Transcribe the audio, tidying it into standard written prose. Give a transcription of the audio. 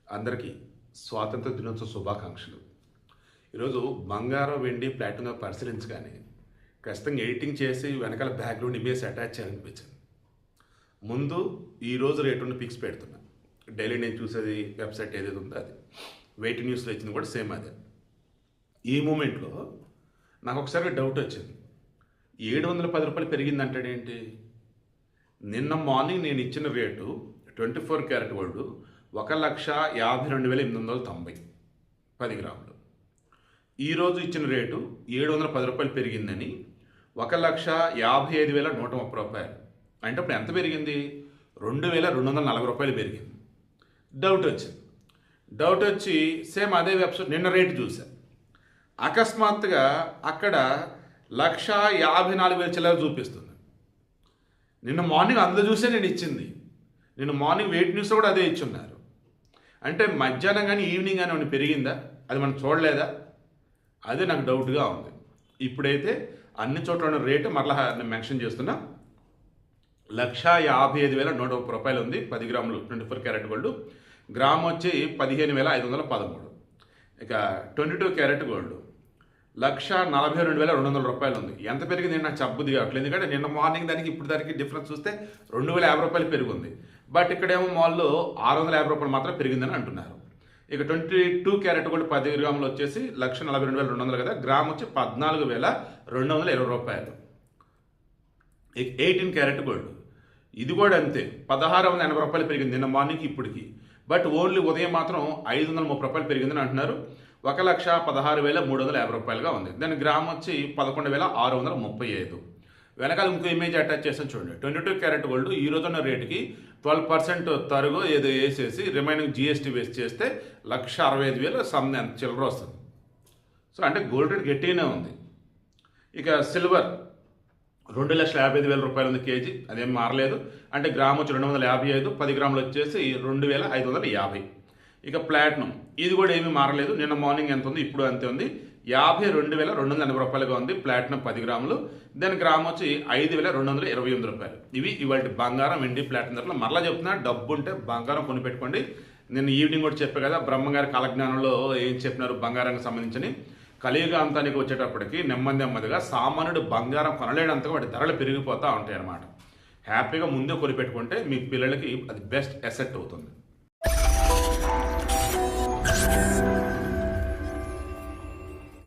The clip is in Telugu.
అందరికీ స్వాతంత్ర దినోత్సవ శుభాకాంక్షలు. ఈరోజు బంగారం, వెండి, ప్లాటినం పరిశీలించగానే ఖచ్చితంగా ఎడిటింగ్ చేసి వెనకాల బ్యాక్గ్రౌండ్ ఇమేజ్ అటాచ్ చేయాలనిపించింది. ముందు ఈరోజు రేటును ఫిక్స్ పెడుతున్నా. డైలీ నేను చూసేది వెబ్సైట్ ఏదైతే ఉందో అది, వెయిట్ న్యూస్లో ఇచ్చింది కూడా సేమ్ అదే. ఈ మూమెంట్లో నాకు ఒకసారి డౌట్ వచ్చింది. 710 రూపాయలు పెరిగిందంటాడేంటి? నిన్న మార్నింగ్ నేను ఇచ్చిన రేటు 24 క్యారెట్ గోల్డ్ 1,52,890 10 గ్రాములు. ఈరోజు ఇచ్చిన రేటు 710 రూపాయలు పెరిగిందని 1,55,130 రూపాయలు. అంటే అప్పుడు ఎంత పెరిగింది? 2,240 రూపాయలు పెరిగింది. డౌట్ వచ్చి సేమ్ అదే వెబ్సైట్ నిన్న రేటు చూసా. అకస్మాత్తుగా అక్కడ 1,54,000 చిల్లర చూపిస్తుంది. నిన్న మార్నింగ్ అందులో చూసే నేను ఇచ్చింది. నిన్న మార్నింగ్ వెయిట్ న్యూస్ కూడా అదే ఇచ్చున్నారు. అంటే మధ్యాహ్నం కానీ ఈవినింగ్ కానీ ఏమైనా పెరిగిందా? అది మనం చూడలేదా? అదే నాకు డౌట్గా ఉంది. ఇప్పుడైతే అన్ని చోట్ల ఉన్న రేటు మరలా నేను మెన్షన్ చేస్తున్నా. 1,55,130 రూపాయలు ఉంది 10 గ్రాములు 24 క్యారెట్ గోల్డ్. గ్రామ్ వచ్చి 15,513. ఇక 22 క్యారెట్ గోల్డ్ 1,42,200 రూపాయలు ఉంది. ఎంత పెరిగింది నాకు చెప్పబుద్ధి కావట్లేదు. ఎందుకంటే నిన్న మార్నింగ్ దానికి ఇప్పుడు దానికి డిఫరెన్స్ చూస్తే 2,050 రూపాయలు పెరిగింది. బట్ ఇక్కడేమో మాల్లో 650 రూపాయలు మాత్రం పెరిగిందని అంటున్నారు. ఇక 22 క్యారెట్ గోల్డ్ 10 గ్రాములు వచ్చేసి 1,42,200 కదా. గ్రామ్ వచ్చి 14,220 రూపాయలు. ఇక 18 క్యారెట్ గోల్డ్ ఇది కూడా అంతే 1,680 రూపాయలు పెరిగింది నిన్న మార్నింగ్కి ఇప్పటికి. బట్ ఓన్లీ ఉదయం మాత్రం 530 రూపాయలు పెరిగిందని అంటున్నారు. 1,16,350 రూపాయలుగా ఉంది. దాని గ్రామ్ వచ్చి 11,635. వెనకాల ఇంకో ఇమేజ్ అటాచ్ చేసాను చూడండి. 22 క్యారెట్ గోల్డ్ ఈ రోజున్న రేటుకి 12% తరుగు ఏదో వేసేసి రిమైనింగ్ జీఎస్టీ వేసి చేస్తే 1,65,000 సమ్ చిల్లర వస్తుంది. సో అంటే గోల్డ్ రేట్ గట్టిగానే ఉంది. ఇక సిల్వర్ 2,55,000 రూపాయలు ఉంది కేజీ, అదేం మారలేదు. అంటే గ్రామ్ వచ్చి 255, 10 గ్రాములు వచ్చేసి 2,550. ఇక ప్లాటినం ఇది కూడా ఏమీ మారలేదు. నిన్న మార్నింగ్ ఎంత ఉంది ఇప్పుడు అంతే ఉంది. 52,280 రూపాయలుగా ఉంది ప్లాటినం 10 గ్రాములు. దాని గ్రామ్ వచ్చి 5,228 రూపాయలు. ఇవి ఇవాళ బంగారం, వెండి, ప్లాటినం ధరలు. మరలా చెప్తున్నా, డబ్బు ఉంటే బంగారం కొనిపెట్టుకోండి. నేను ఈవినింగ్ కూడా చెప్పాను కదా, బ్రహ్మంగారి కాలజ్ఞానంలో ఏం చెప్పినారు బంగారానికి సంబంధించి. కలియుగ అంతానికి వచ్చేటప్పటికి నెమ్మదిగా సామాన్యుడు బంగారం కొనలేడంతగా వాటి ధరలు పెరిగిపోతూ ఉంటాయి అన్నమాట. హ్యాపీగా ముందే కొనిపెట్టుకుంటే మీ పిల్లలకి అది బెస్ట్ అసెట్ అవుతుంది.